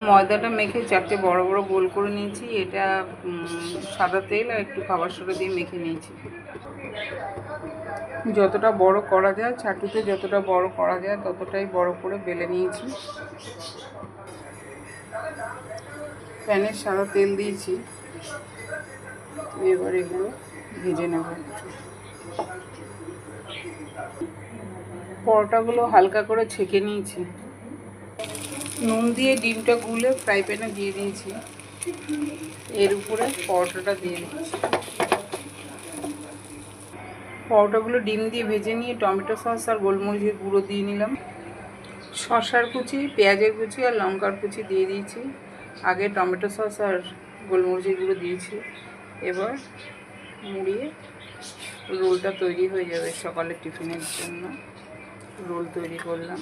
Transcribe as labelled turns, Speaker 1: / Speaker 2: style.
Speaker 1: ময়দাটা মেখে 4টে বড় বড় গোল করে নিয়েছি। এটা সাদা তেল আর একটু খাবার সোডা দিয়ে মেখে নিয়েছি। যতটা বড় করা যায়, ছাতুতে যতটা বড় করা যায় ততটাই বড় করে বেলে নিয়েছি। প্যানে সাদা তেল দিয়েছি, এবার এগুলো ভেজে নেব। পরোটাগুলো হালকা করে ছেঁকে নিয়েছি। নুন দিয়ে ডিমটা গুলে ফ্রাই প্যানে দিয়ে দিয়েছি। এর উপরে পরোটাটা দিয়ে দিচ্ছি। পরোটাগুলো ডিম দিয়ে ভেজে নিয়ে টমেটো সস আর গোলমরিচের গুঁড়ো দিয়ে নিলাম। শসার কুচি, পেঁয়াজের কুচি আর লঙ্কার কুচি দিয়ে দিয়েছি। আগে টমেটো সস আর গোলমরিচের গুঁড়ো দিয়েছি। এবার মুড়িয়ে রোলটা তৈরি হয়ে যাবে। সকালে টিফিনের জন্য রোল তৈরি করলাম।